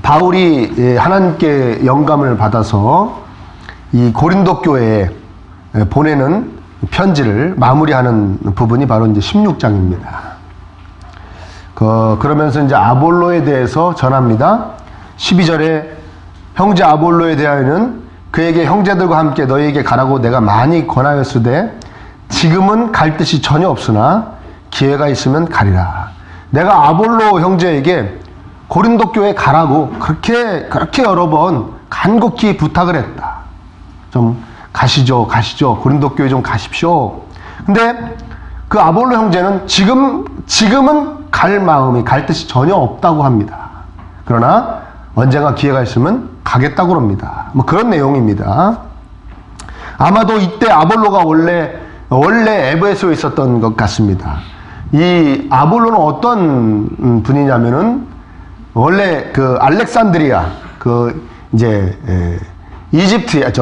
바울이 하나님께 영감을 받아서 이 고린도 교회에 보내는 편지를 마무리하는 부분이 바로 이제 16장입니다. 그러면서 이제 아볼로에 대해서 전합니다. 12절에 형제 아볼로에 대하여는 그에게 형제들과 함께 너희에게 가라고 내가 많이 권하였으되 지금은 갈 뜻이 전혀 없으나 기회가 있으면 가리라. 내가 아볼로 형제에게 고린도 교회에 가라고 그렇게 여러 번 간곡히 부탁을 했다. 좀 가시죠. 고린도 교회 좀 가십시오. 근데 그 아볼로 형제는 지금은 갈 뜻이 전혀 없다고 합니다. 그러나 언젠가 기회가 있으면 가겠다고 합니다. 뭐 그런 내용입니다. 아마도 이때 아볼로가 원래 에베소에 있었던 것 같습니다. 이 아볼로는 어떤 분이냐면은 원래 그 알렉산드리아 이집트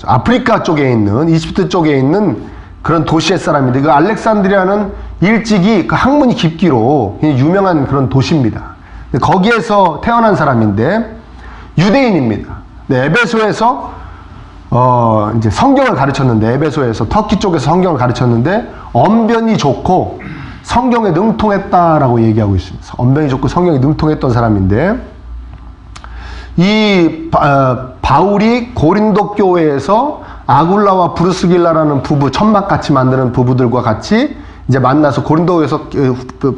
아프리카 쪽에 있는 이집트 쪽에 있는 그런 도시의 사람인데 그 알렉산드리아는 일찍이 그 학문이 깊기로 유명한 그런 도시입니다. 거기에서 태어난 사람인데 유대인입니다. 네, 에베소에서 이제 성경을 가르쳤는데 에베소에서 터키 쪽에서 성경을 가르쳤는데 언변이 좋고 성경에 능통했다라고 얘기하고 있습니다. 언변이 좋고 성경에 능통했던 사람인데 이 바울이 고린도 교회에서 아굴라와 브루스길라라는 부부, 천막같이 만드는 부부들과 같이 이제 만나서 고린도에서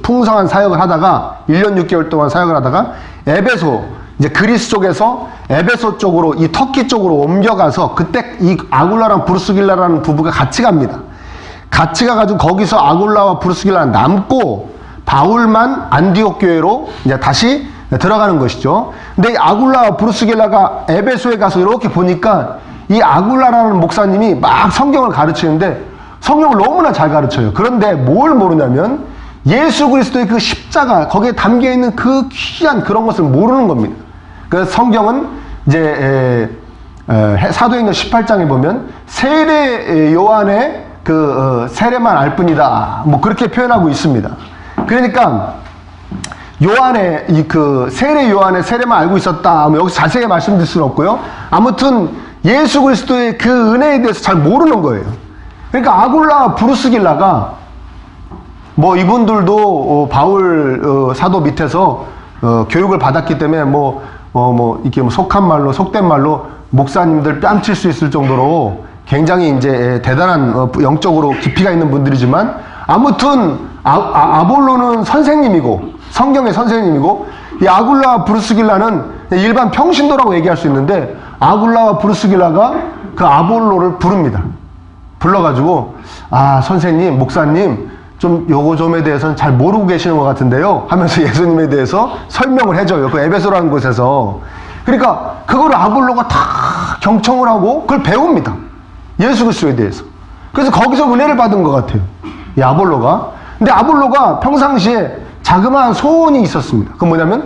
풍성한 사역을 하다가 1년 6개월 동안 사역을 하다가 에베소, 이제 그리스 쪽에서 에베소 쪽으로 이 터키 쪽으로 옮겨가서 그때 이 아굴라랑 브루스길라라는 부부가 같이 갑니다. 같이 가가지고 거기서 아굴라와 브루스길라는 남고 바울만 안디옥 교회로 이제 다시 들어가는 것이죠. 근데 이 아굴라와 브루스길라가 에베소에 가서 이렇게 보니까 이 아굴라라는 목사님이 막 성경을 가르치는데 성경을 너무나 잘 가르쳐요. 그런데 뭘 모르냐면 예수 그리스도의 그 십자가 거기에 담겨있는 그 귀한 그런 것을 모르는 겁니다. 그래서 성경은 이제 사도행전 18장에 보면 세례 요한의 세례만 알 뿐이다. 뭐 그렇게 표현하고 있습니다. 그러니까 요한의 세례 요한의 세례만 알고 있었다. 뭐 여기서 자세히 말씀드릴 수는 없고요. 아무튼 예수 그리스도의 그 은혜에 대해서 잘 모르는 거예요. 그러니까 아굴라 브루스길라가 뭐 이분들도 바울 사도 밑에서 교육을 받았기 때문에 이렇게 속한 말로 속된 말로 목사님들 뺨칠 수 있을 정도로 굉장히 이제 대단한 영적으로 깊이가 있는 분들이지만 아무튼 아볼로는 선생님이고 성경의 선생님이고 이 아굴라와 브루스길라는 일반 평신도라고 얘기할 수 있는데 아굴라와 브루스길라가 그 아볼로를 부릅니다. 불러가지고 선생님 목사님 좀 요거 좀에 대해서는 잘 모르고 계시는 것 같은데요 하면서 예수님에 대해서 설명을 해줘요. 그 에베소라는 곳에서. 그러니까 그거를 아볼로가 다 경청을 하고 그걸 배웁니다. 예수 그리스도에 대해서. 그래서 거기서 은혜를 받은 것 같아요. 이 아볼로가. 근데 아볼로가 평상시에 자그마한 소원이 있었습니다. 그건 뭐냐면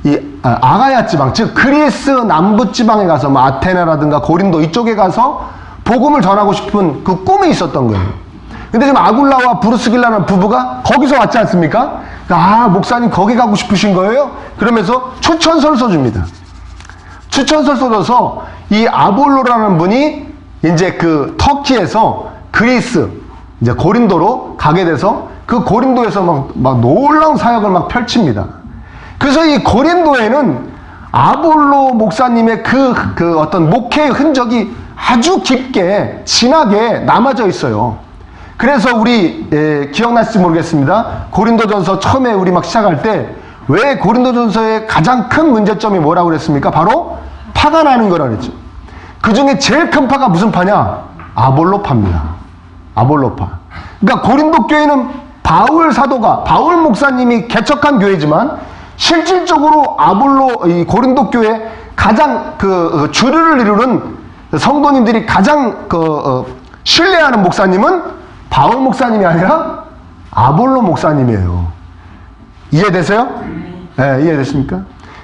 이 아가야 지방, 즉 그리스 남부 지방에 가서 뭐 아테네라든가 고린도 이쪽에 가서 복음을 전하고 싶은 그 꿈이 있었던 거예요. 근데 지금 아굴라와 브루스길라는 부부가 거기서 왔지 않습니까? 목사님 거기 가고 싶으신 거예요? 그러면서 추천서를 써줍니다. 추천서를 써줘서 이 아볼로라는 분이 이제 그 터키에서 그리스, 이제 고린도로 가게 돼서 그 고린도에서 막 놀라운 사역을 막 펼칩니다. 그래서 이 고린도에는 아볼로 목사님의 그 어떤 목회의 흔적이 아주 깊게, 진하게 남아져 있어요. 그래서 우리, 기억나실지 모르겠습니다. 고린도전서 처음에 우리 막 시작할 때, 왜 고린도전서의 가장 큰 문제점이 뭐라고 그랬습니까? 바로 파가 나는 거라 그랬죠. 그 중에 제일 큰 파가 무슨 파냐? 아볼로파입니다. 아볼로파. 그러니까 고린도 교회는 바울 사도가, 바울 목사님이 개척한 교회지만, 실질적으로 이 고린도 교회 가장 주류를 이루는 성도님들이 가장 신뢰하는 목사님은 바울 목사님이 아니라 아볼로 목사님이에요. 이해되세요? 네, 이해되십니까?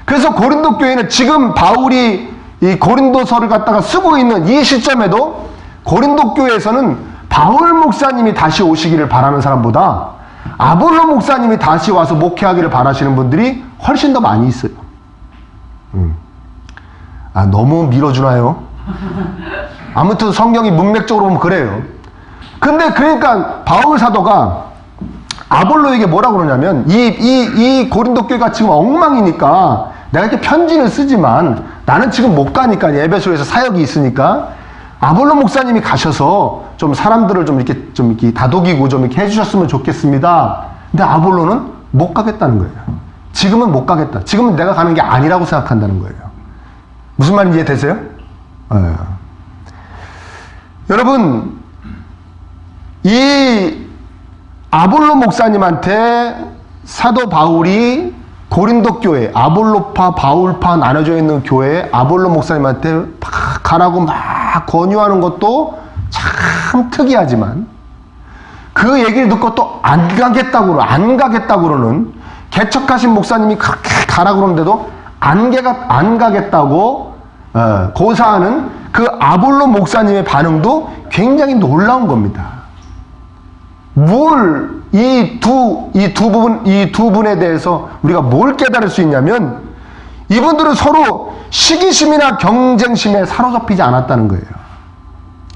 그래서 고린도 교회는 지금 바울이 이 고린도서를 갖다가 쓰고 있는 이 시점에도 고린도 교회에서는 바울 목사님이 다시 오시기를 바라는 사람보다 아볼로 목사님이 다시 와서 목회하기를 바라시는 분들이 훨씬 더 많이 있어요. 아, 너무 밀어주나요? 아무튼 성경이 문맥적으로 보면 그래요. 근데 그러니까 바울 사도가 아볼로에게 뭐라고 그러냐면, 이 고린도 교회가 지금 엉망이니까 내가 이렇게 편지를 쓰지만 나는 지금 못 가니까, 에베소에서 사역이 있으니까 아볼로 목사님이 가셔서 좀 사람들을 좀 이렇게 다독이고 좀 이렇게 해주셨으면 좋겠습니다. 근데 아볼로는 못 가겠다는 거예요. 지금은 못 가겠다. 지금은 내가 가는 게 아니라고 생각한다는 거예요. 무슨 말인지 이해되세요? 여러분, 이 아볼로 목사님한테 사도 바울이 고린도 교회, 아볼로파, 바울파 나눠져 있는 교회에 아볼로 목사님한테 막 가라고 막 권유하는 것도 참 특이하지만, 그 얘기를 듣고 또 안 가겠다고 그러는 개척하신 목사님이 그렇게 가라 그러는데도 안 가겠다고 고사하는 그 아볼로 목사님의 반응도 굉장히 놀라운 겁니다. 이 두 분에 대해서 우리가 뭘 깨달을 수 있냐면, 이분들은 서로 시기심이나 경쟁심에 사로잡히지 않았다는 거예요.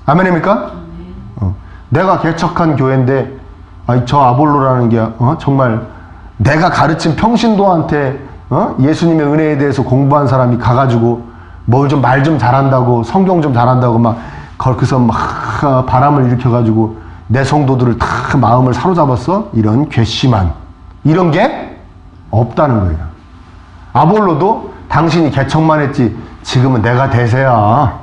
아멘입니까? 내가 개척한 교회인데, 저 아볼로라는 게 정말 내가 가르친 평신도한테 예수님의 은혜에 대해서 공부한 사람이 가가지고 말 좀 잘한다고, 성경 좀 잘한다고 막 거기서 막 바람을 일으켜가지고 내 성도들을 다 마음을 사로잡았어? 이런 괘씸한, 이런 게 없다는 거예요. 아볼로도 당신이 개척만 했지 지금은 내가 대세야,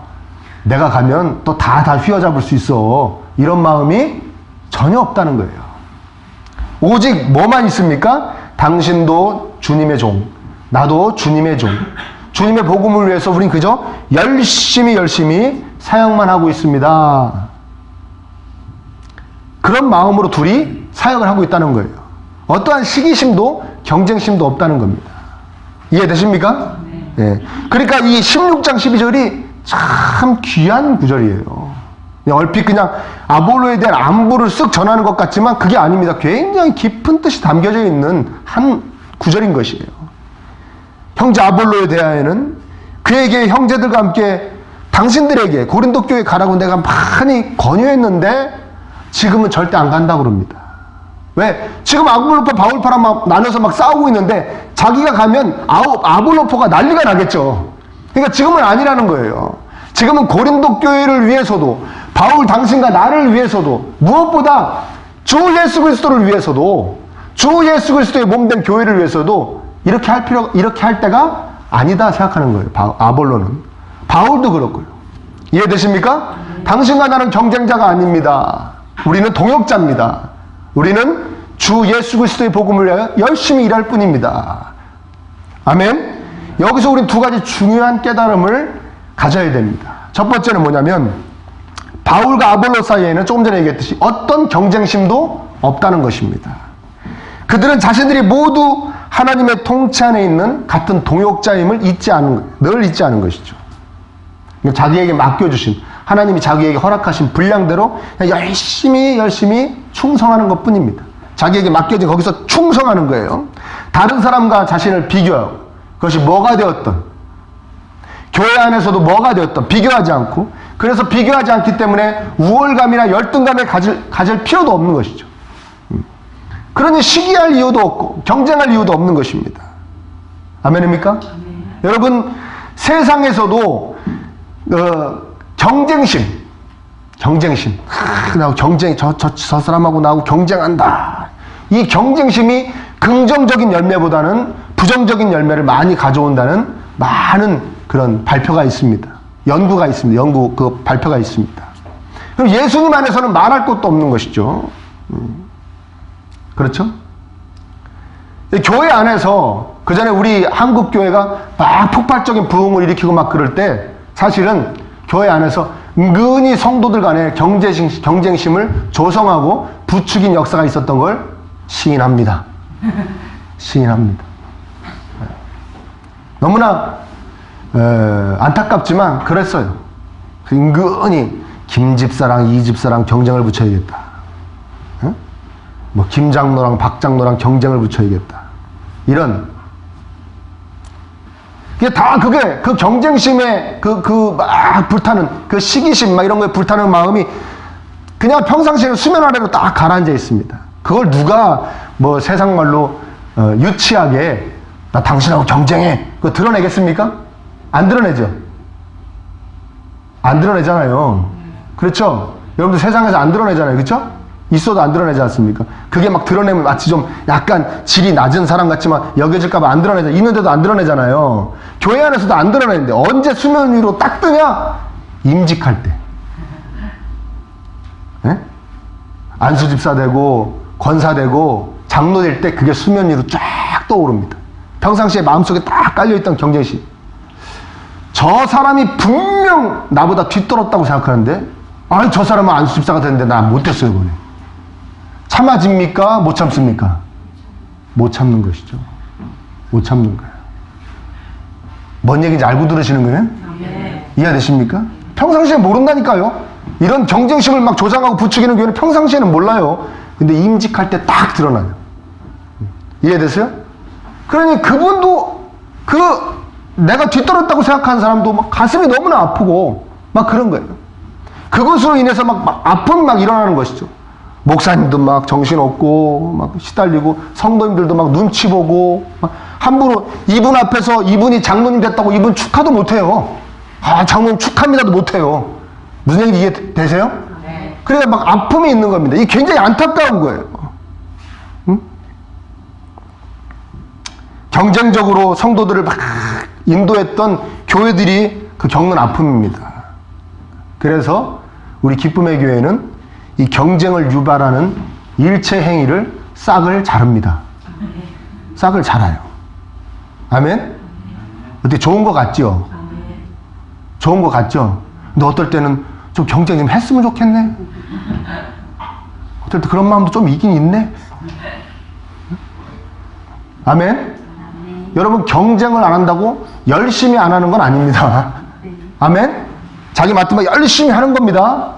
내가 가면 또 다 휘어잡을 수 있어, 이런 마음이 전혀 없다는 거예요. 오직 뭐만 있습니까? 당신도 주님의 종, 나도 주님의 종, 주님의 복음을 위해서 우린 그저 열심히 사역만 하고 있습니다. 그런 마음으로 둘이 사역을 하고 있다는 거예요. 어떠한 시기심도 경쟁심도 없다는 겁니다. 이해되십니까? 네. 그러니까 이 16장 12절이 참 귀한 구절이에요. 얼핏 그냥 아볼로에 대한 안부를 쓱 전하는 것 같지만 그게 아닙니다. 굉장히 깊은 뜻이 담겨져 있는 한 구절인 것이에요. 형제 아볼로에 대하여는 그에게 형제들과 함께 당신들에게 고린도 교회 가라고 내가 많이 권유했는데 지금은 절대 안 간다고 그럽니다. 왜? 지금 아볼로파 바울파랑 막 나눠서 막 싸우고 있는데 자기가 가면 아볼로파가 난리가 나겠죠. 그러니까 지금은 아니라는 거예요. 지금은 고린도 교회를 위해서도, 바울 당신과 나를 위해서도, 무엇보다 주 예수 그리스도를 위해서도, 주 예수 그리스도의 몸된 교회를 위해서도 이렇게 할 때가 아니다 생각하는 거예요. 아볼로는. 바울도 그렇고요. 이해되십니까? 당신과 나는 경쟁자가 아닙니다. 우리는 동역자입니다. 우리는 주 예수 그리스도의 복음을 위하여 열심히 일할 뿐입니다. 아멘? 여기서 우리는 두 가지 중요한 깨달음을 가져야 됩니다. 첫 번째는 뭐냐면, 바울과 아볼로 사이에는 조금 전에 얘기했듯이 어떤 경쟁심도 없다는 것입니다. 그들은 자신들이 모두 하나님의 통치 안에 있는 같은 동역자임을 늘 잊지 않은 것이죠. 자기에게 맡겨주신, 하나님이 자기에게 허락하신 분량대로 열심히 충성하는 것 뿐입니다. 자기에게 맡겨진 거기서 충성하는 거예요. 다른 사람과 자신을 비교하고, 그것이 뭐가 되었던, 교회 안에서도 뭐가 되었던, 비교하지 않고, 그래서 비교하지 않기 때문에 우월감이나 열등감을 가질 필요도 없는 것이죠. 그러니 시기할 이유도 없고 경쟁할 이유도 없는 것입니다. 아멘입니까? 여러분, 세상에서도 경쟁심, 나하고 경쟁, 저 사람하고 나하고 경쟁한다. 이 경쟁심이 긍정적인 열매보다는 부정적인 열매를 많이 가져온다는 많은 그런 발표가 있습니다. 연구가 있습니다. 발표가 있습니다. 그럼 예수님 안에서는 말할 것도 없는 것이죠. 그렇죠? 교회 안에서, 그 전에 우리 한국 교회가 막 폭발적인 부흥을 일으키고 막 그럴 때, 사실은 교회 안에서 은근히 성도들 간에 경쟁심을 조성하고 부추긴 역사가 있었던 걸 시인합니다. 너무나 안타깝지만 그랬어요. 은근히 김 집사랑 이 집사랑 경쟁을 붙여야겠다. 김 장로랑 박 장로랑 경쟁을 붙여야겠다. 이런. 그게 다 그 경쟁심에 막 불타는 그 시기심 막 이런 거에 불타는 마음이 그냥 평상시에 수면 아래로 딱 가라앉아 있습니다. 그걸 누가 뭐 세상 말로 유치하게 나 당신하고 경쟁해 그거 드러내겠습니까? 안 드러내죠. 안 드러내잖아요. 그렇죠? 여러분들 세상에서 안 드러내잖아요. 그렇죠? 있어도 안 드러내지 않습니까? 그게 막 드러내면 마치 좀 약간 질이 낮은 사람 같지만 여겨질까 봐 안 드러내잖아요. 있는데도 안 드러내잖아요. 교회 안에서도 안 드러내는데 언제 수면 위로 딱 뜨냐? 임직할 때. 네? 안수집사 되고 권사 되고 장로 될 때 그게 수면 위로 쫙 떠오릅니다. 평상시에 마음속에 딱 깔려있던 경쟁심. 저 사람이 분명 나보다 뒤떨었다고 생각하는데 아니 저 사람은 안수집사가 됐는데 난 못했어요. 그거는. 참아집니까? 못 참습니까? 못 참는 것이죠. 못 참는 거예요. 뭔 얘기인지 알고 들으시는 거예요? 네. 이해되십니까? 평상시에 모른다니까요. 이런 경쟁심을 막 조장하고 부추기는 교회는 평상시에는 몰라요. 근데 임직할 때 딱 드러나요. 이해되세요? 그러니 그분도 내가 뒤떨었다고 생각하는 사람도 막 가슴이 너무나 아프고 막 그런 거예요. 그것으로 인해서 막 아픔이 막 일어나는 것이죠. 목사님도 막 정신없고 막 시달리고 성도님들도 막 눈치 보고 막 함부로 이분 앞에서 이분이 장로님 됐다고 이분 축하도 못해요. 아 장로님 축하합니다도 못해요. 무슨 얘기인지 이해되세요? 네. 그러니까 막 아픔이 있는 겁니다. 이게 굉장히 안타까운 거예요. 응? 경쟁적으로 성도들을 막 인도했던 교회들이 그 겪는 아픔입니다. 그래서 우리 기쁨의 교회는 이 경쟁을 유발하는 일체 행위를 싹을 자릅니다. 싹을 자라요. 아멘? 어떻게 좋은 거 같죠? 좋은 거 같죠? 근데 어떨 때는 좀 경쟁 좀 했으면 좋겠네? 어떨 때 그런 마음도 좀 있긴 있네? 아멘? 여러분 경쟁을 안 한다고 열심히 안 하는 건 아닙니다. 아멘? 자기 맡으면 열심히 하는 겁니다.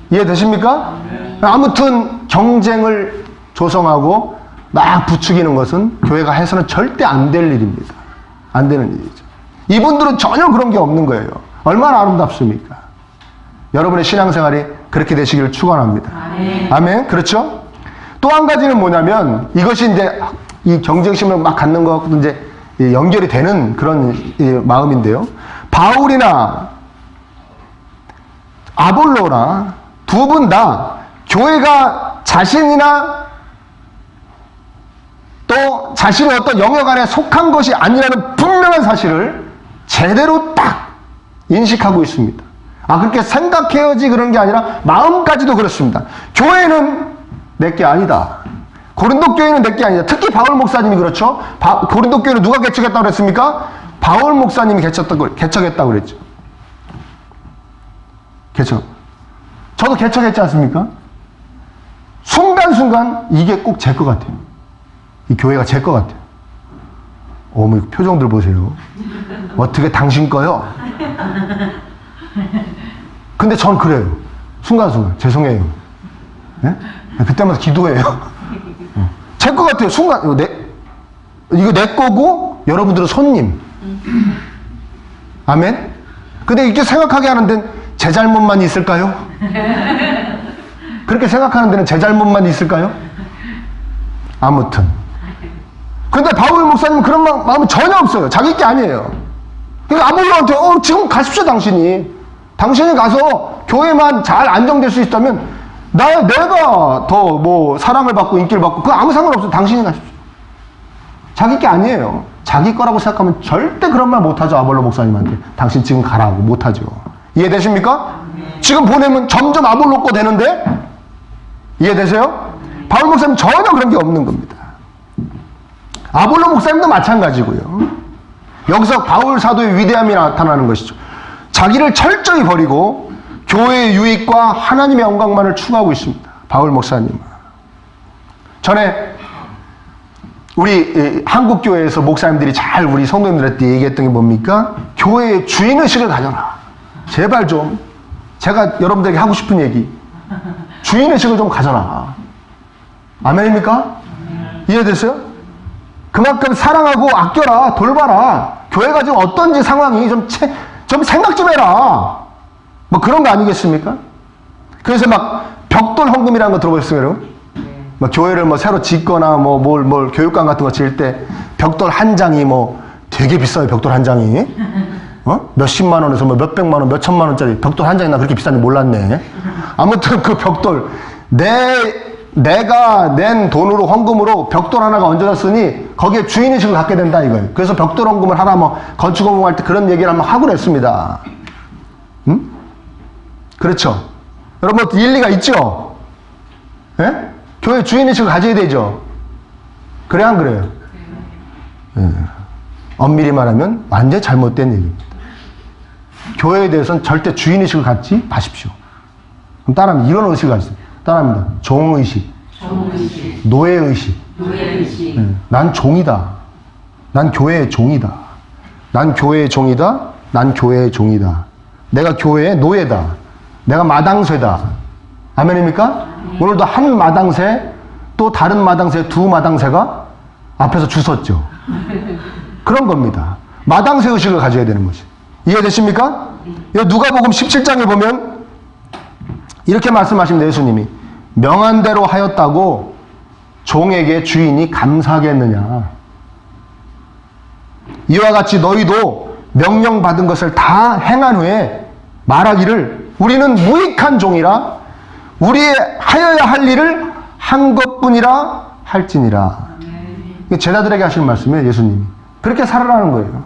이해되십니까? 아무튼 경쟁을 조성하고 막 부추기는 것은 교회가 해서는 절대 안 될 일입니다. 안 되는 일이죠. 이분들은 전혀 그런 게 없는 거예요. 얼마나 아름답습니까? 여러분의 신앙생활이 그렇게 되시기를 축원합니다. 아멘. 그렇죠? 또 한 가지는 뭐냐면 이것이 이제 이 경쟁심을 막 갖는 것과 이제 연결이 되는 그런 마음인데요. 바울이나 아볼로나 두 분 다 교회가 자신이나 또 자신의 어떤 영역 안에 속한 것이 아니라는 분명한 사실을 제대로 딱 인식하고 있습니다. 그렇게 생각해야지 그런 게 아니라 마음까지도 그렇습니다. 교회는 내게 아니다. 고린도 교회는 내게 아니다. 특히 바울 목사님이 그렇죠. 고린도 교회는 누가 개척했다고 그랬습니까? 바울 목사님이 개척했다고 그랬죠. 개척. 저도 개척했지 않습니까? 순간순간 이게 꼭 제 것 같아요. 이 교회가 제 것 같아요. 어머, 표정들 보세요. 어떻게 당신 거요? 근데 전 그래요. 순간순간. 죄송해요. 네? 그때마다 기도해요. 제 것 같아요. 순간. 이거 내 거고 여러분들은 손님. 아멘? 근데 이렇게 생각하게 하는 데는 제 잘못만 있을까요? 그렇게 생각하는 데는 제 잘못만 있을까요? 아무튼. 근데 바울 목사님은 그런 마음은 전혀 없어요. 자기 게 아니에요. 그러니까 아볼로한테 지금 가십시오 당신이. 당신이 가서 교회만 잘 안정될 수 있다면 내가 더 뭐 사랑을 받고 인기를 받고 그거 아무 상관없어요. 당신이 가십시오. 자기 게 아니에요. 자기 거라고 생각하면 절대 그런 말 못하죠. 아볼로 목사님한테. 당신 지금 가라고 못하죠. 이해되십니까? 지금 보내면 점점 아볼로 거 되는데 이해되세요? 바울 목사님 전혀 그런 게 없는 겁니다. 아볼로 목사님도 마찬가지고요. 여기서 바울 사도의 위대함이 나타나는 것이죠. 자기를 철저히 버리고 교회의 유익과 하나님의 영광만을 추구하고 있습니다. 바울 목사님은. 전에 우리 한국 교회에서 목사님들이 잘 우리 성도님들한테 얘기했던 게 뭡니까? 교회의 주인의식을 가져라. 제발 좀. 제가 여러분들에게 하고 싶은 얘기. 주인의식을 좀 가져라. 아멘입니까? 이해됐어요? 그만큼 사랑하고 아껴라. 돌봐라. 교회가 지금 어떤지 상황이 좀 생각 좀 해라. 뭐 그런 거 아니겠습니까? 그래서 막 벽돌 헌금이라는 거 들어보셨어요, 여러분? 뭐 교회를 뭐 새로 짓거나 뭐 뭘 교육관 같은 거 지을 때 벽돌 한 장이 뭐 되게 비싸요, 벽돌 한 장이. 몇십만 원에서 뭐 몇백만 원, 몇천만 원짜리 벽돌 한 장이 나 그렇게 비싼지 몰랐네. 아무튼 그 벽돌, 내가 낸 돈으로 헌금으로 벽돌 하나가 얹어졌으니 거기에 주인의식을 갖게 된다 이거예요. 그래서 벽돌 헌금을 하나 뭐 건축 헌금할 때 그런 얘기를 한번 하고 그랬습니다. 응? 그렇죠. 여러분 일리가 있죠? 예? 교회 주인의식을 가져야 되죠. 그래 안 그래요? 예. 엄밀히 말하면 완전히 잘못된 얘기입니다. 교회에 대해서는 절대 주인의식을 갖지 마십시오. 그럼 따라하면 이런 의식을 가지세요. 따라합니다. 종의식, 노예의식. 난 종이다. 난 교회의 종이다. 난 교회의 종이다. 난 교회의 종이다. 내가 교회의 노예다. 내가 마당쇠다. 아멘입니까? 오늘도 한 마당쇠, 또 다른 마당쇠, 두 마당쇠가 앞에서 주섰죠. 그런 겁니다. 마당쇠 의식을 가져야 되는 거지. 이해되십니까? 누가복음 17장에 보면 이렇게 말씀하십니다. 예수님이 명한 대로 하였다고 종에게 주인이 감사하겠느냐. 이와 같이 너희도 명령받은 것을 다 행한 후에 말하기를 우리는 무익한 종이라 우리의 하여야 할 일을 한 것뿐이라 할지니라. 제자들에게 하시는 말씀이에요. 예수님이 그렇게 살아라는 거예요.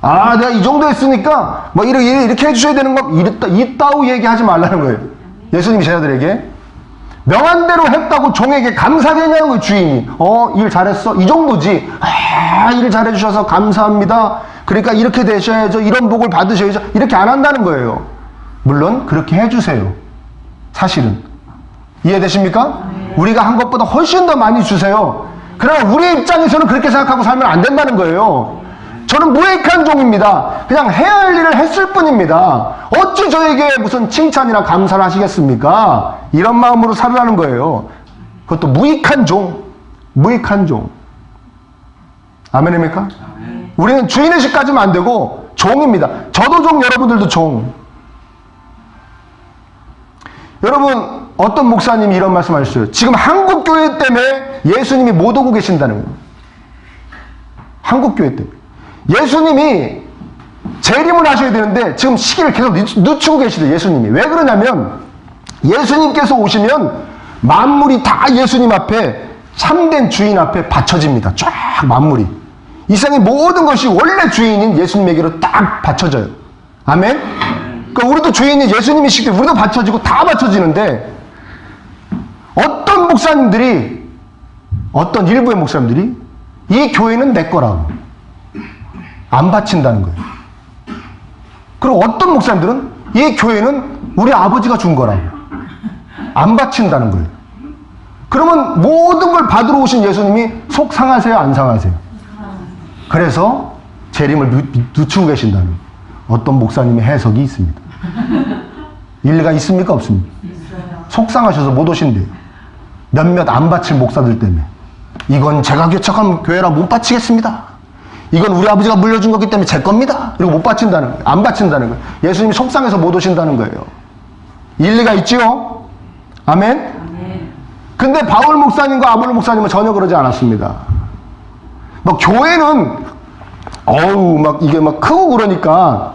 아, 내가 이 정도 했으니까 뭐 이렇게 해주셔야 되는 거 이따우 얘기하지 말라는 거예요. 예수님이 제자들에게 명한 대로 했다고 종에게 감사하겠냐는 거예요. 주인이 일 잘했어? 이 정도지. 일 잘해주셔서 감사합니다. 그러니까 이렇게 되셔야죠. 이런 복을 받으셔야죠. 이렇게 안 한다는 거예요. 물론 그렇게 해주세요. 사실은 이해되십니까? 우리가 한 것보다 훨씬 더 많이 주세요. 그러나 우리 입장에서는 그렇게 생각하고 살면 안 된다는 거예요. 저는 무익한 종입니다. 그냥 해야 할 일을 했을 뿐입니다. 어찌 저에게 무슨 칭찬이나 감사를 하시겠습니까? 이런 마음으로 살으라는 거예요. 그것도 무익한 종. 무익한 종. 아멘입니까? 아멘. 우리는 주인의식 가지면 안 되고 종입니다. 저도 종, 여러분들도 종. 여러분 어떤 목사님이 이런 말씀 하셨어요. 지금 한국교회 때문에 예수님이 못 오고 계신다는 거예요. 한국교회 때문에. 예수님이 재림을 하셔야 되는데 지금 시기를 계속 늦추고 계시대요. 예수님이. 왜 그러냐면 예수님께서 오시면 만물이 다 예수님 앞에 참된 주인 앞에 바쳐집니다. 쫙 만물이. 이 세상의 모든 것이 원래 주인인 예수님에게로 딱 바쳐져요. 아멘? 그러니까 우리도 주인이 예수님이시기 때문에 우리도 바쳐지고 다 바쳐지는데 어떤 목사님들이 어떤 일부의 목사님들이 이 교회는 내 거라고 안 바친다는 거예요. 그리고 어떤 목사님들은 이 교회는 우리 아버지가 준 거라고 안 바친다는 거예요. 그러면 모든 걸 받으러 오신 예수님이 속 상하세요? 안 상하세요? 그래서 재림을 늦추고 계신다는 어떤 목사님의 해석이 있습니다. 일리가 있습니까? 없습니까? 속 상하셔서 못 오신대요. 몇몇 안 바칠 목사들 때문에. 이건 제가 개척한 교회라 못 바치겠습니다. 이건 우리 아버지가 물려준 거기 때문에 제 겁니다. 그리고 못 바친다는 거예요. 안 바친다는 거예요. 예수님이 속상해서 못 오신다는 거예요. 일리가 있지요? 아멘? 근데 바울 목사님과 아볼로 목사님은 전혀 그러지 않았습니다. 막 교회는 막 이게 막 크고 그러니까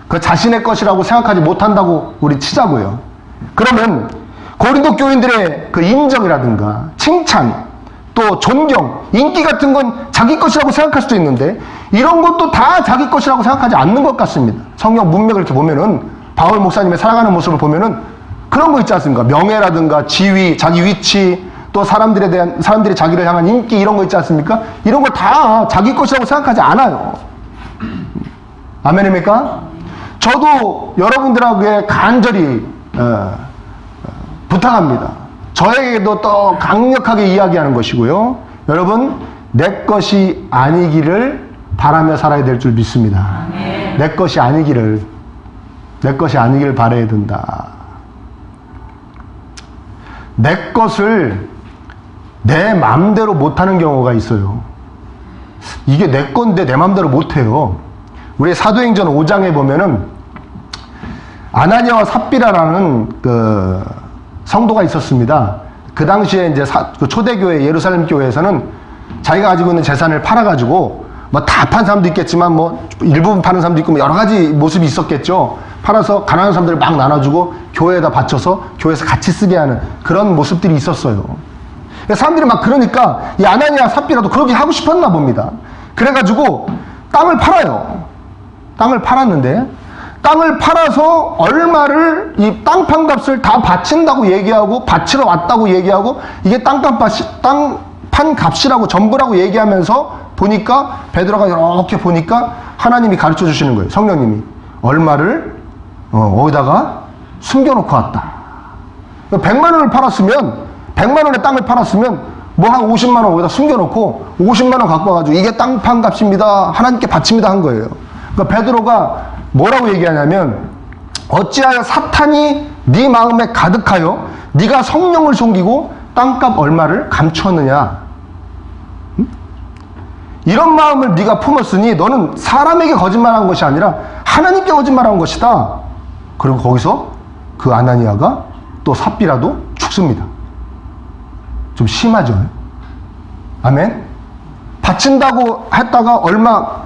그 자신의 것이라고 생각하지 못한다고 우리 치자고요. 그러면 고린도 교인들의 그 인정이라든가 칭찬 또 존경, 인기 같은 건 자기 것이라고 생각할 수도 있는데 이런 것도 다 자기 것이라고 생각하지 않는 것 같습니다. 성경 문맥을 이렇게 보면은 바울 목사님의 살아가는 모습을 보면은 그런 거 있지 않습니까? 명예라든가 지위, 자기 위치, 또 사람들이 자기를 향한 인기 이런 거 있지 않습니까? 이런 거 다 자기 것이라고 생각하지 않아요. 아멘입니까? 저도 여러분들에게 간절히 부탁합니다. 저에게도 또 강력하게 이야기하는 것이고요. 여러분, 내 것이 아니기를 바라며 살아야 될 줄 믿습니다. 아멘. 내 것이 아니기를 바라야 된다. 내 것을 내 마음대로 못하는 경우가 있어요. 이게 내 건데 내 맘대로 못해요. 우리 사도행전 5장에 보면은 아나니아와 삽비라라는 그 성도가 있었습니다. 그 당시에 이제 그 초대교회 예루살렘 교회에서는 자기가 가지고 있는 재산을 팔아가지고 뭐 다 판 사람도 있겠지만 뭐 일부분 파는 사람도 있고 뭐 여러 가지 모습이 있었겠죠. 팔아서 가난한 사람들을 막 나눠주고 교회에다 바쳐서 교회에서 같이 쓰게 하는 그런 모습들이 있었어요. 사람들이 막 그러니까 이 아나니아 삽비라도 그렇게 하고 싶었나 봅니다. 그래가지고 땅을 팔아요. 땅을 팔았는데 땅을 팔아서 얼마를 이 땅판 값을 다 바친다고 얘기하고 바치러 왔다고 얘기하고 이게 땅판 값이라고 전부라고 얘기하면서 보니까 베드로가 이렇게 보니까 하나님이 가르쳐 주시는 거예요. 성령님이 얼마를 어디다가 숨겨놓고 왔다. 100만 원을 팔았으면 100만 원의 땅을 팔았으면 뭐 한 50만 원 어디다 숨겨놓고 50만 원 갖고 와가지고 이게 땅판 값입니다. 하나님께 바칩니다 한 거예요. 그러니까 베드로가 뭐라고 얘기하냐면 어찌하여 사탄이 네 마음에 가득하여 네가 성령을 속이고 땅값 얼마를 감추었느냐. 이런 마음을 네가 품었으니 너는 사람에게 거짓말한 것이 아니라 하나님께 거짓말한 것이다. 그리고 거기서 그 아나니아가 또 삽비라도 죽습니다. 좀 심하죠. 아멘. 바친다고 했다가 얼마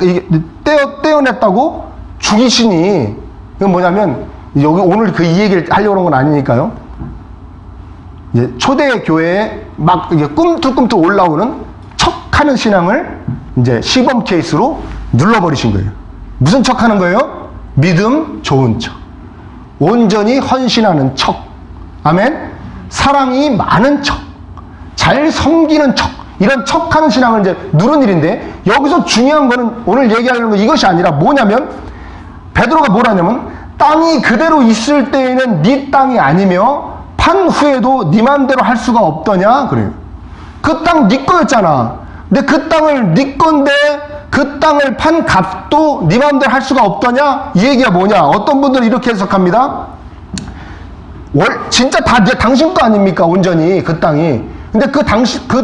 떼어냈다고 죽이시니 이건 뭐냐면 여기 오늘 그 이 얘기를 하려고 그런 건 아니니까요. 이제 초대 교회에 막 이게 꿈틀꿈틀 올라오는 척하는 신앙을 이제 시범 케이스로 눌러버리신 거예요. 무슨 척하는 거예요? 믿음 좋은 척, 온전히 헌신하는 척, 아멘. 사랑이 많은 척, 잘 섬기는 척, 이런 척하는 신앙을 이제 누른 일인데 여기서 중요한 거는 오늘 얘기하려는 건 이것이 아니라 뭐냐면 베드로가 뭐라냐면 땅이 그대로 있을 때에는 네 땅이 아니며 판 후에도 네 맘대로 할 수가 없더냐 그래요. 그 땅 네 거였잖아. 근데 그 땅을 네 건데 그 땅을 판 값도 네 맘대로 할 수가 없더냐? 이 얘기가 뭐냐? 어떤 분들은 이렇게 해석합니다. 진짜 다 당신 거 아닙니까? 온전히 그 땅이. 근데 그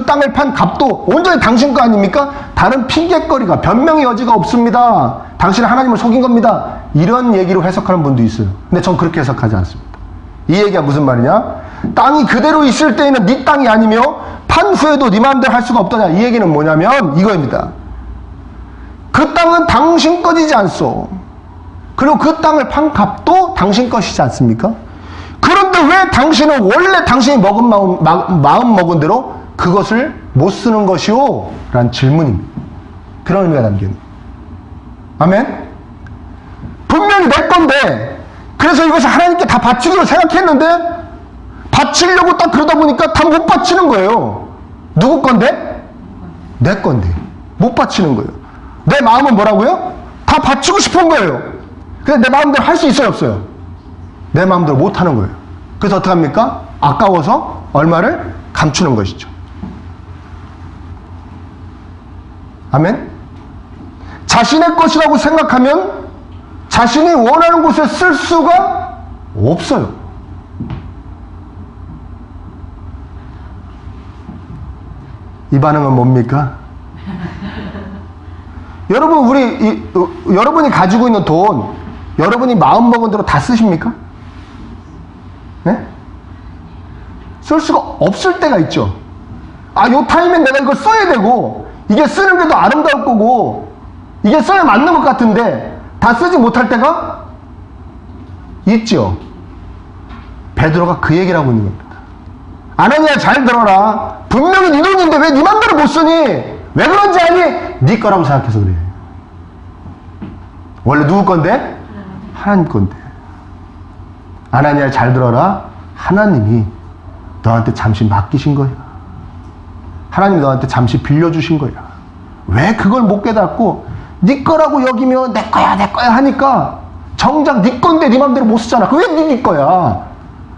땅을 판 값도 온전히 당신 거 아닙니까? 다른 핑계거리가 변명의 여지가 없습니다. 당신은 하나님을 속인 겁니다. 이런 얘기로 해석하는 분도 있어요. 근데 전 그렇게 해석하지 않습니다. 이 얘기가 무슨 말이냐? 땅이 그대로 있을 때에는 네 땅이 아니며 판 후에도 네 마음대로 할 수가 없더냐. 이 얘기는 뭐냐면 이거입니다. 그 땅은 당신 것이지 않소. 그리고 그 땅을 판 값도 당신 것이지 않습니까? 그런데 왜 당신은 원래 당신이 먹은 마음 먹은 대로 그것을 못 쓰는 것이오? 라는 질문입니다. 그런 의미가 담긴. 아멘? 분명히 내 건데 그래서 이것을 하나님께 다 바치기로 생각했는데 바치려고 딱 그러다 보니까 다 못 바치는 거예요. 누구 건데? 내 건데 못 바치는 거예요. 내 마음은 뭐라고요? 다 바치고 싶은 거예요. 근데 내 마음대로 할 수 있어요 없어요? 내 마음대로 못 하는 거예요. 그래서 어떻게 합니까? 아까워서 얼마를 감추는 것이죠. 아멘? 자신의 것이라고 생각하면 자신이 원하는 곳에 쓸 수가 없어요. 이 반응은 뭡니까? 여러분, 여러분이 가지고 있는 돈, 여러분이 마음먹은 대로 다 쓰십니까? 네? 쓸 수가 없을 때가 있죠. 요 타임엔 내가 이걸 써야 되고, 이게 쓰는 게 더 아름다울 거고, 이게 써야 맞는 것 같은데, 다 쓰지 못할 때가 있죠. 베드로가 그 얘기를 하고 있는 겁니다. 아나니아 잘 들어라. 분명히 네 돈인데 왜 네 맘대로 못 쓰니? 왜 그런지 아니? 네 거라고 생각해서 그래. 원래 누구 건데? 하나님 건데. 아나니아 잘 들어라. 하나님이 너한테 잠시 맡기신 거야. 하나님이 너한테 잠시 빌려주신 거야. 왜 그걸 못 깨닫고 네 거라고 여기면 내 거야 하니까 정작 네 건데 네 맘대로 못 쓰잖아. 그게 네 거야.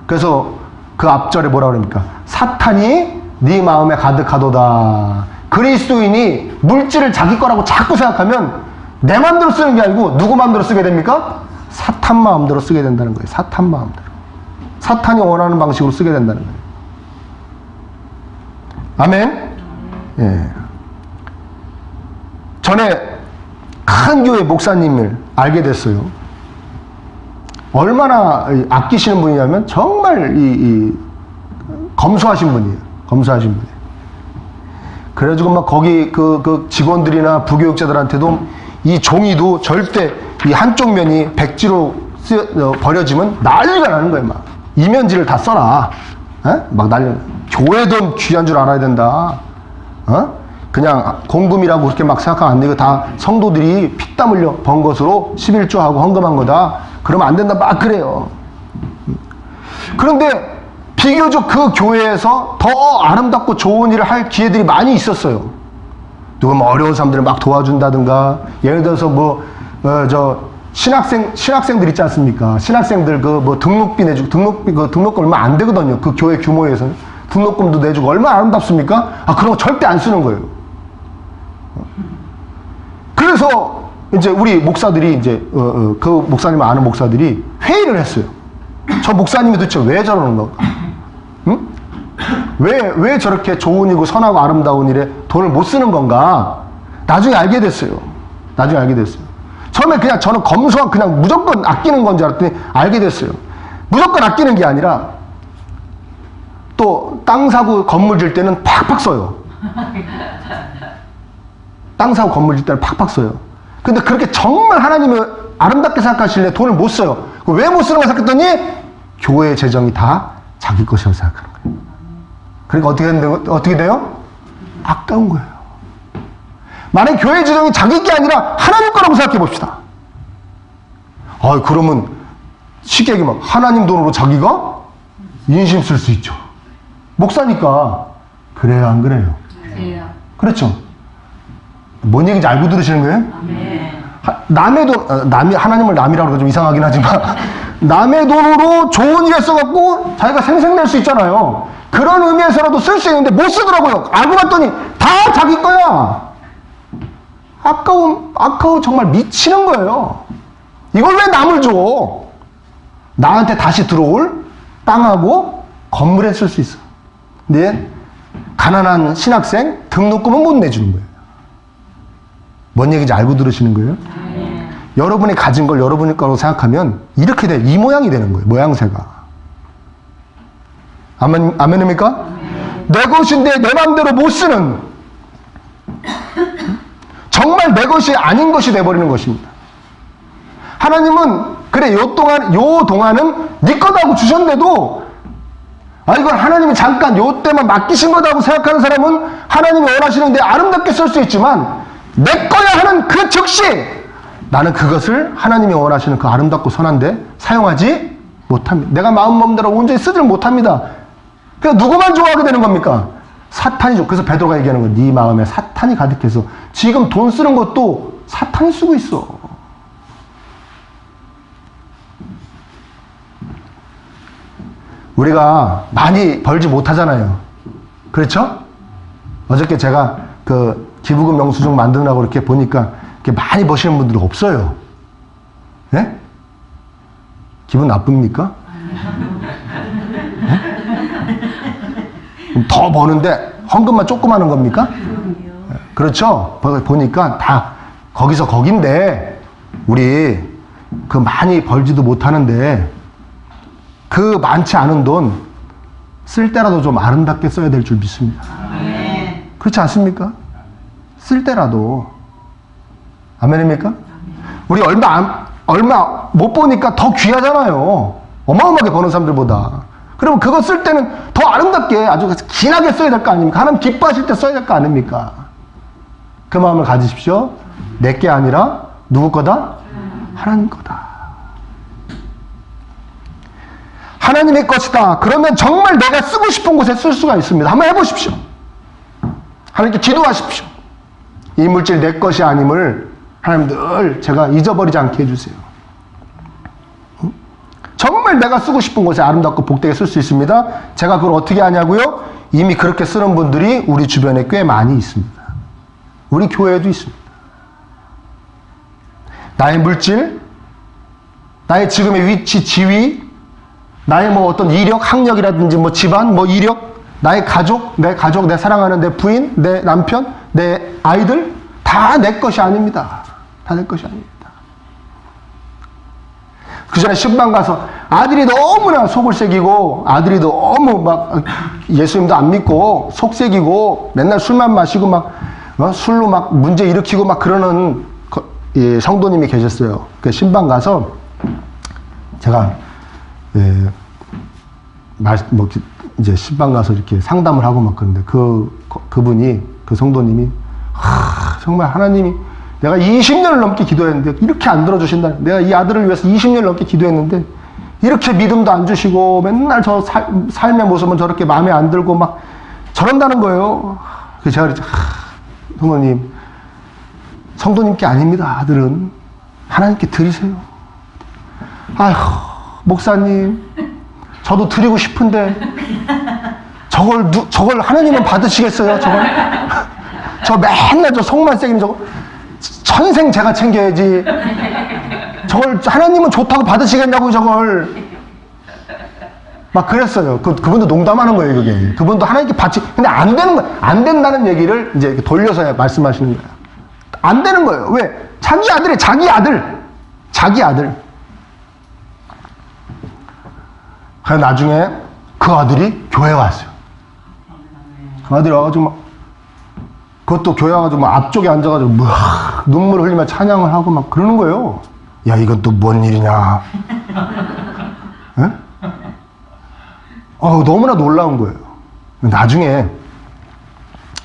그래서 그 앞절에 뭐라 그럽니까? 사탄이 네 마음에 가득하도다. 그리스도인이 물질을 자기 거라고 자꾸 생각하면 내 마음대로 쓰는 게 아니고 누구 마음대로 쓰게 됩니까? 사탄 마음대로 쓰게 된다는 거예요. 사탄 마음대로. 사탄이 원하는 방식으로 쓰게 된다는 거예요. 아멘? 예. 전에 큰 교회 목사님을 알게 됐어요. 얼마나 아끼시는 분이냐면 정말 검소하신 분이에요. 검소하신 분이에요. 그래가지고 막 거기 그 직원들이나 부교육자들한테도 이 종이도 절대 이 한쪽 면이 백지로 버려지면 난리가 나는 거예요. 막 이면지를 다 써라. 에? 막 난리. 교회 돈 귀한 줄 알아야 된다. 그냥 공금이라고 그렇게 막 생각하면 안 되고 다 성도들이 피땀 흘려 번 것으로 11조하고 헌금한 거다. 그러면 안 된다. 막 그래요. 그런데 비교적 그 교회에서 더 아름답고 좋은 일을 할 기회들이 많이 있었어요. 누가 뭐 어려운 사람들을 막 도와준다든가, 예를 들어서 신학생들 있지 않습니까? 신학생들 등록비 내주고, 등록금 얼마 안 되거든요. 그 교회 규모에서는. 등록금도 내주고, 얼마나 아름답습니까? 그런 거 절대 안 쓰는 거예요. 그래서 이제 우리 목사들이 그 목사님을 아는 목사들이 회의를 했어요. 저 목사님이 도대체 왜 저러는 건가? 응? 왜 저렇게 좋은 일이고 선하고 아름다운 일에 돈을 못 쓰는 건가? 나중에 알게 됐어요. 처음에 그냥 저는 검소한 그냥 무조건 아끼는 건 줄 알았더니 알게 됐어요. 무조건 아끼는 게 아니라 또 땅 사고 건물 질 때는 팍팍 써요. 땅 사고 건물 질 때는 팍팍 써요. 근데 그렇게 정말 하나님을 아름답게 생각하실래 돈을 못 써요. 왜 못 쓰는 거 생각했더니 교회 재정이 다 자기 것이라고 생각하는 거예요. 그러니까 어떻게 돼요? 아까운 거예요. 만약 교회 재정이 자기 게 아니라 하나님 거라고 생각해 봅시다. 그러면 쉽게 얘기하면 하나님 돈으로 자기가 인심 쓸 수 있죠. 목사니까. 그래요, 안 그래요? 네. 그렇죠. 뭔 얘기인지 알고 들으시는 거예요? 네. 남의 돈, 하나님을 남이라고 그러면 좀 이상하긴 하지만 남의 돈으로 좋은 일 했어갖고 자기가 생색낼 수 있잖아요. 그런 의미에서라도 쓸 수 있는데 못 쓰더라고요. 알고 봤더니 다 자기 거야. 아까워 정말 미치는 거예요. 이걸 왜 남을 줘? 나한테 다시 들어올 땅하고 건물에 쓸 수 있어. 근데 가난한 신학생 등록금은 못 내주는 거예요. 뭔 얘기인지 알고 들으시는 거예요? 네. 여러분이 가진 걸 여러분이 거라고 생각하면 이렇게 돼. 이 모양이 되는 거예요. 모양새가. 아멘입니까? 내 것인데 내 마음대로 못 쓰는, 정말 내 것이 아닌 것이 돼버리는 것입니다. 하나님은 그래 요 동안은 네 거다고 주셨는데도 이건 하나님이 잠깐 요 때만 맡기신 거다고 생각하는 사람은 하나님이 원하시는데 아름답게 쓸 수 있지만 내 거야 하는 그 즉시 나는 그것을 하나님이 원하시는 그 아름답고 선한데 사용하지 못합니다. 내가 마음대로 온전히 쓰질 못합니다. 그러니까 누구만 좋아하게 되는 겁니까? 사탄이죠. 그래서 베드로가 얘기하는 거예요. 네 마음에 사탄이 가득해서 지금 돈 쓰는 것도 사탄이 쓰고 있어. 우리가 많이 벌지 못하잖아요. 그렇죠? 어저께 제가 그 기부금 영수증 만드느라고 이렇게 보니까 이렇게 많이 버시는 분들이 없어요. 예? 기분 나쁩니까? 예? 더 버는데 헌금만 조금 하는 겁니까? 그렇죠? 보니까 다 거기서 거긴데 우리 그 많이 벌지도 못하는데 그 많지 않은 돈 쓸 때라도 좀 아름답게 써야 될 줄 믿습니다. 그렇지 않습니까? 쓸 때라도. 아멘입니까? 우리 얼마 못 보니까 더 귀하잖아요. 어마어마하게 버는 사람들보다. 그러면 그거 쓸 때는 더 아름답게 아주 진하게 써야 될 거 아닙니까? 하나님 기뻐하실 때 써야 될 거 아닙니까? 그 마음을 가지십시오. 내 게 아니라 누구 거다? 하나님 거다. 하나님의 것이다. 그러면 정말 내가 쓰고 싶은 곳에 쓸 수가 있습니다. 한번 해보십시오. 하나님께 기도하십시오. 이 물질 내 것이 아님을 하나님 늘 제가 잊어버리지 않게 해주세요. 정말 내가 쓰고 싶은 곳에 아름답고 복되게 쓸 수 있습니다. 제가 그걸 어떻게 하냐고요? 이미 그렇게 쓰는 분들이 우리 주변에 꽤 많이 있습니다. 우리 교회에도 있습니다. 나의 물질, 나의 지금의 위치, 지위, 나의 뭐 어떤 이력, 학력이라든지 뭐 집안, 뭐 이력, 나의 가족, 내 사랑하는 내 부인, 내 남편, 내 아이들 다 내 것이 아닙니다. 다 내 것이 아닙니다. 그 전에 신방 가서 아들이 너무나 속을 새기고 아들이 너무 막 예수님도 안 믿고 속 새기고 맨날 술만 마시고 막 술로 막 문제 일으키고 막 그러는 성도님이 계셨어요. 그 신방 가서 제가 이제 신방 가서 이렇게 상담을 하고 막 그런데 그분이 그 성도님이 정말 하나님이 내가 20년을 넘게 기도했는데 이렇게 안 들어주신다. 내가 이 아들을 위해서 20년을 넘게 기도했는데 이렇게 믿음도 안 주시고 맨날 저 삶의 모습은 저렇게 마음에 안 들고 막 저런다는 거예요. 그래서 제가 그랬죠. 성도님, 성도님께 아닙니다. 아들은 하나님께 드리세요. 아휴, 목사님, 저도 드리고 싶은데 저걸 하나님은 받으시겠어요? 저 맨날 저 속만 새기는 저거 천생 제가 챙겨야지. 저걸 하나님은 좋다고 받으시겠냐고 저걸. 막 그랬어요. 그분도 농담하는 거예요, 그게. 그분도 하나님께 받지. 근데 안 되는 거예요. 안 된다는 얘기를 이제 돌려서 말씀하시는 거예요. 안 되는 거예요. 왜? 자기 아들이 자기 아들. 그래서 나중에 그 아들이 교회 왔어요. 그 아들이 와가지고 막 그것도 교회 와가지고 막 앞쪽에 앉아가지고 막 눈물 흘리며 찬양을 하고 막 그러는 거예요. 야, 이건 또 뭔 일이냐. 에? 너무나 놀라운 거예요. 나중에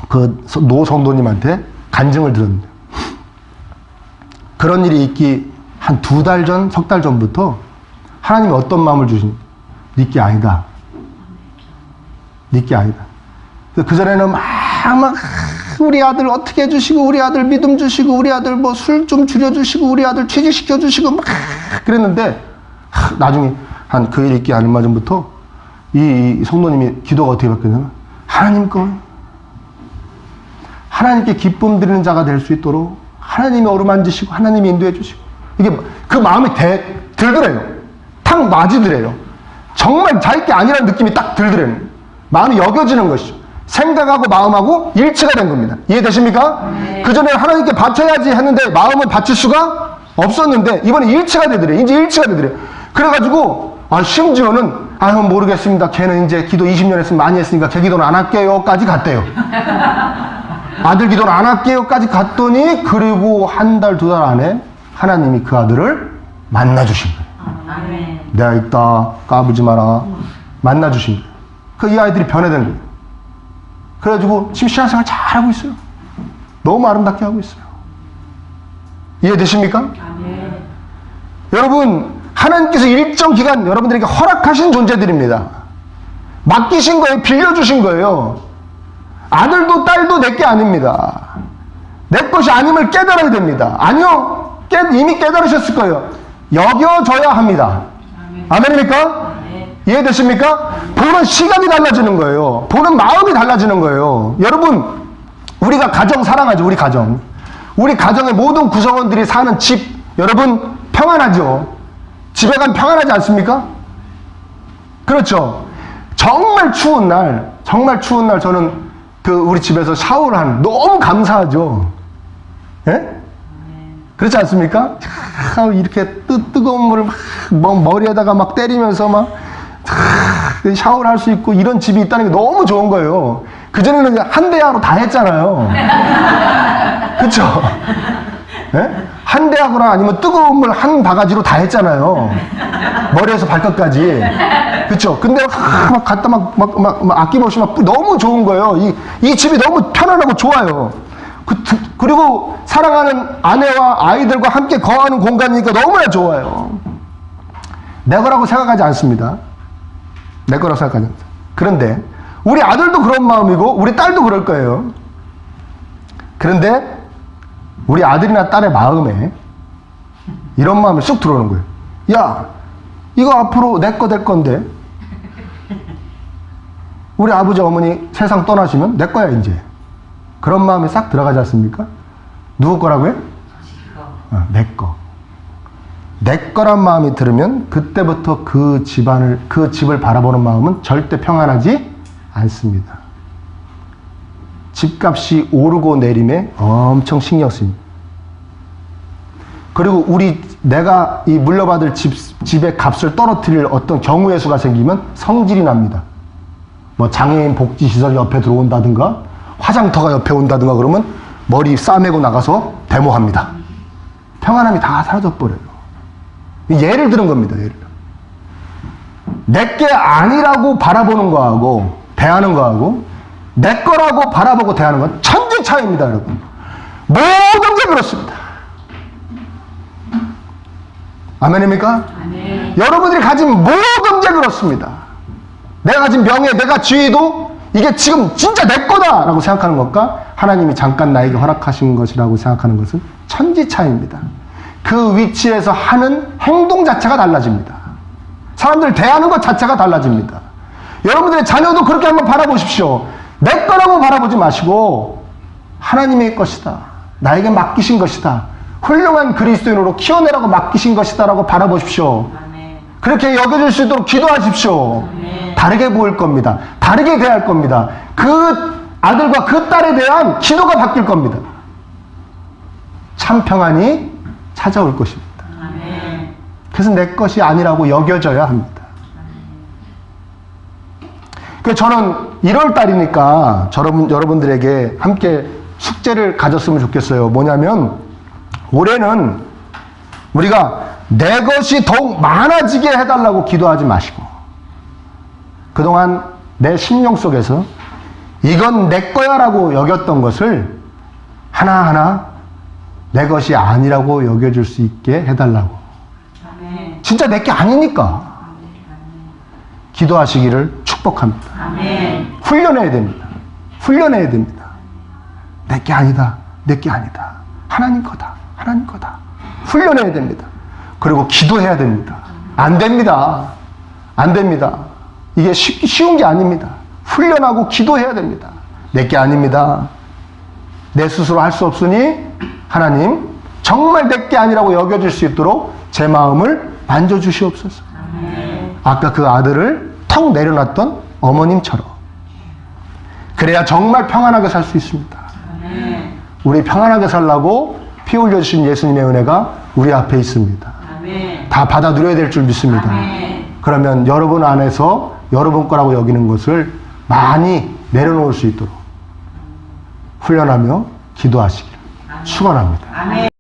그 노 성도님한테 간증을 들었는데 그런 일이 있기 한 2달 전, 3달 전부터 하나님이 어떤 마음을 주신 니께 아니다. 니께 아니다. 그전에는 막 우리 아들 어떻게 해주시고 우리 아들 믿음 주시고 우리 아들 뭐 술 좀 줄여주시고 우리 아들 취직시켜주시고 막 그랬는데 나중에 한 그 일 있기 얼마 전부터 이 성도님이 기도가 어떻게 바뀌었냐면 하나님께 기쁨 드리는 자가 될 수 있도록 하나님이 어루만지시고 하나님이 인도해 주시고 이게 그 마음이 들더래요. 탁 맞이더래요. 정말 자기 아니라는 느낌이 딱 들더래요. 마음이 여겨지는 것이죠. 생각하고 마음하고 일치가 된 겁니다. 이해되십니까? 네. 그전에 하나님께 바쳐야지 했는데 마음은 바칠 수가 없었는데 이번에 일치가 되더래요. 이제 일치가 되더래요. 그래가지고 심지어는 모르겠습니다. 걔는 이제 기도 20년 했으면 많이 했으니까 걔 기도는 안 할게요 까지 갔대요. 아들 기도는 안 할게요 까지 갔더니 그리고 한 달, 2달 안에 하나님이 그 아들을 만나주신 거예요. 아멘. 내가 있다 까부지 마라. 만나주신 거예요. 이 아이들이 변해된 거예요. 그래가지고 지금 신앙생활 잘하고 있어요. 너무 아름답게 하고 있어요. 이해되십니까? 아멘. 여러분, 하나님께서 일정 기간 여러분들에게 허락하신 존재들입니다. 맡기신 거예요. 빌려주신 거예요. 아들도 딸도 내게 아닙니다. 내 것이 아님을 깨달아야 됩니다. 아니요. 이미 깨달으셨을 거예요. 여겨져야 합니다. 아멘입니까? 이해되십니까? 보는 시각이 달라지는 거예요. 보는 마음이 달라지는 거예요. 여러분, 우리가 가정 사랑하죠. 우리 가정. 우리 가정의 모든 구성원들이 사는 집, 여러분 평안하죠. 집에 가면 평안하지 않습니까? 그렇죠. 정말 추운 날 저는 우리 집에서 샤워를 하는 너무 감사하죠. 예? 그렇지 않습니까? 이렇게 뜨거운 물을 막 머리에다가 막 때리면서 막 샤워를 할 수 있고 이런 집이 있다는 게 너무 좋은 거예요. 그전에는 한 대야로 다 했잖아요. 그렇죠? 예? 한 대야구나 아니면 뜨거운 물 한 바가지로 다 했잖아요. 머리에서 발끝까지. 그렇죠? 근데 막 갖다 막 아낌없이 막 너무 좋은 거예요. 이 집이 너무 편안하고 좋아요. 그리고 사랑하는 아내와 아이들과 함께 거하는 공간이니까 너무나 좋아요. 내 거라고 생각하지 않습니다. 내 거라고 생각하지 않습니다. 그런데 우리 아들도 그런 마음이고 우리 딸도 그럴 거예요. 그런데 우리 아들이나 딸의 마음에 이런 마음이 쑥 들어오는 거예요. 야, 이거 앞으로 내 거 될 건데 우리 아버지 어머니 세상 떠나시면 내 거야 이제. 그런 마음이 싹 들어가지 않습니까? 누구 거라고요? 내 거. 내 거란 마음이 들으면 그때부터 그 집을 바라보는 마음은 절대 평안하지 않습니다. 집값이 오르고 내림에 엄청 신경 쓰입니다. 그리고 내가 이 물려받을 집의 값을 떨어뜨릴 어떤 경우의 수가 생기면 성질이 납니다. 뭐 장애인 복지시설 옆에 들어온다든가 화장터가 옆에 온다든가 그러면 머리 싸매고 나가서 데모합니다. 평안함이 다 사라져버려요. 예를 들은 겁니다. 예를 들어. 내게 아니라고 바라보는 거하고 대하는 거하고 내 거라고 바라보고 대하는 건 천지 차이입니다. 여러분. 모든 게 그렇습니다. 아멘입니까? 아멘. 여러분들이 가진 모든 게 그렇습니다. 내가 가진 명예, 내가 지위도 이게 지금 진짜 내 거다라고 생각하는 것과 하나님이 잠깐 나에게 허락하신 것이라고 생각하는 것은 천지 차이입니다. 그 위치에서 하는 행동 자체가 달라집니다. 사람들 대하는 것 자체가 달라집니다. 여러분들의 자녀도 그렇게 한번 바라보십시오. 내 거라고 바라보지 마시고 하나님의 것이다. 나에게 맡기신 것이다. 훌륭한 그리스도인으로 키워내라고 맡기신 것이다 라고 바라보십시오. 아멘. 그렇게 여겨질 수 있도록 기도하십시오. 아멘. 다르게 보일 겁니다. 다르게 대할 겁니다. 그 아들과 그 딸에 대한 기도가 바뀔 겁니다. 참 평안이 찾아올 것입니다. 아멘. 그래서 내 것이 아니라고 여겨져야 합니다. 그래서 저는 1월 달이니까 여러분들에게 함께 숙제를 가졌으면 좋겠어요. 뭐냐면 올해는 우리가 내 것이 더욱 많아지게 해달라고 기도하지 마시고 그동안 내 심령 속에서 이건 내 거야 라고 여겼던 것을 하나하나 내 것이 아니라고 여겨줄 수 있게 해달라고. 아멘. 진짜 내 게 아니니까 기도하시기를 축복합니다. 아멘. 훈련해야 됩니다. 훈련해야 됩니다. 내 게 아니다. 내 게 아니다. 하나님 거다. 하나님 거다. 훈련해야 됩니다. 그리고 기도해야 됩니다. 안 됩니다. 안 됩니다. 이게 쉬운 게 아닙니다. 훈련하고 기도해야 됩니다. 내 게 아닙니다. 내 스스로 할 수 없으니 하나님 정말 내 게 아니라고 여겨질 수 있도록 제 마음을 만져주시옵소서. 아까 그 아들을 턱 내려놨던 어머님처럼 그래야 정말 평안하게 살 수 있습니다. 우리 평안하게 살라고 피 흘려주신 예수님의 은혜가 우리 앞에 있습니다. 아멘. 다 받아 누려야 될 줄 믿습니다. 아멘. 그러면 여러분 안에서 여러분 거라고 여기는 것을 많이 내려놓을 수 있도록 훈련하며 기도하시기를 축원합니다.